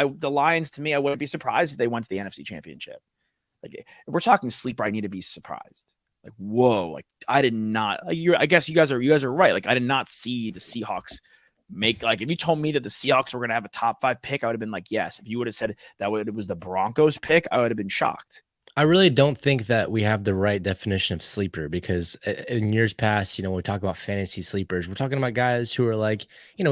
the Lions, to me, I wouldn't be surprised if they went to the NFC Championship. Like, if we're talking sleeper, I need to be surprised. Like, whoa, like I did not. I guess you guys are right. Like, I did not see the Seahawks make, like, if you told me that the Seahawks were going to have a top 5 pick, I would have been like, yes. If you would have said that it was the Broncos pick, I would have been shocked. I really don't think that we have the right definition of sleeper, because in years past, when we talk about fantasy sleepers, we're talking about guys who are like,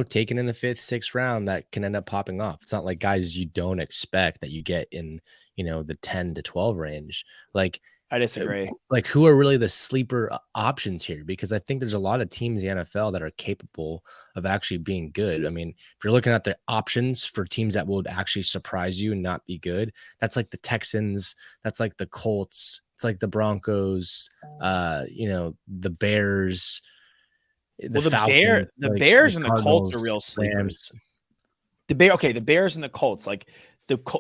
taken in the 5th, 6th round that can end up popping off. It's not like guys you don't expect that you get in, the 10 to 12 range. Like, I disagree. Like, who are really the sleeper options here? Because I think there's a lot of teams in the NFL that are capable of actually being good. I mean, if you're looking at the options for teams that would actually surprise you and not be good, that's like the Texans, that's like the Colts, it's like the Broncos, the Bears, the Falcons, the Bears and the Colts are real sleepers. The Bears and the Colts, like,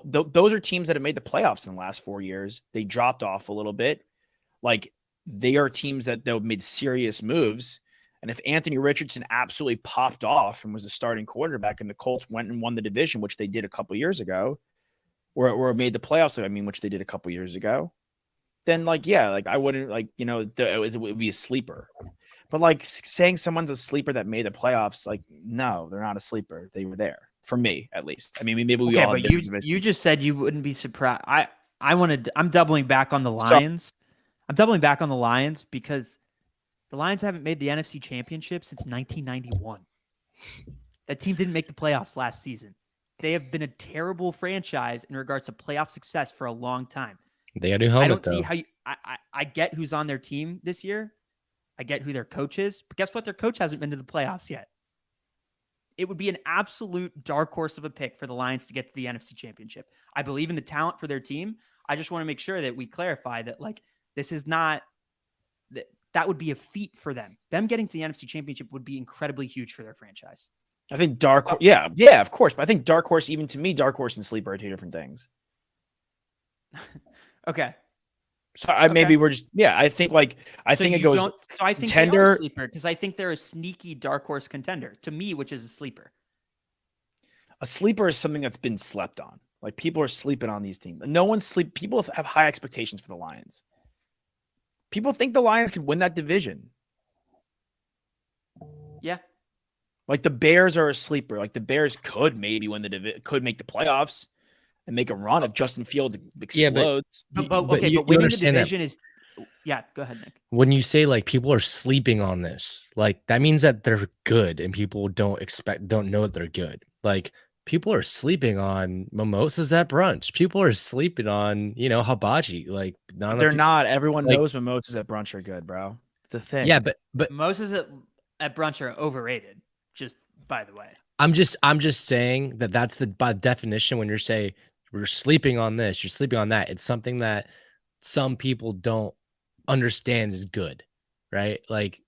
those are teams that have made the playoffs in the last 4 years. They dropped off a little bit. Like, they are teams that they've made serious moves. And if Anthony Richardson absolutely popped off and was the starting quarterback, and the Colts went and won the division, which they did a couple years ago, or made the playoffs, which they did a couple years ago, then, like, yeah, like, I wouldn't, like, it would be a sleeper. But, like, saying someone's a sleeper that made the playoffs, like, no, they're not a sleeper. They were there. For me, at least. I mean, maybe we all. But you just said you wouldn't be surprised. I'm doubling back on the Lions. I'm doubling back on the Lions because the Lions haven't made the NFC Championship since 1991. That team didn't make the playoffs last season. They have been a terrible franchise in regards to playoff success for a long time. They got a new helmet. I don't see how you. I get who's on their team this year. I get who their coach is, but guess what? Their coach hasn't been to the playoffs yet. It would be an absolute dark horse of a pick for the Lions to get to the NFC Championship. I believe in the talent for their team. I just want to make sure that we clarify that, like, this is not that would be a feat for them. Them getting to the NFC Championship would be incredibly huge for their franchise. I think yeah, of course. But I think dark horse, even to me, dark horse and sleeper are 2 different things. Okay. So maybe we're just, I think it goes. So I think contender, they are a sleeper because I think they're a sneaky dark horse contender to me, which is a sleeper. A sleeper is something that's been slept on. Like, people are sleeping on these teams. People have high expectations for the Lions. People think the Lions could win that division. Yeah. Like, the Bears are a sleeper. Like, the Bears could maybe win could make the playoffs and make a run if Justin Fields explodes. But winning the division is. Yeah, go ahead, Nick. When you say, like, people are sleeping on this, like, that means that they're good and people don't know that they're good. Like, people are sleeping on mimosas at brunch. People are sleeping on, hibachi. Like, they're not. Everyone knows mimosas at brunch are good, bro. It's a thing. Yeah, but mimosas at brunch are overrated. Just by the way, I'm just saying that that's by definition when you're saying we're sleeping on this, you're sleeping on that. It's something that some people don't understand is good, right? Like,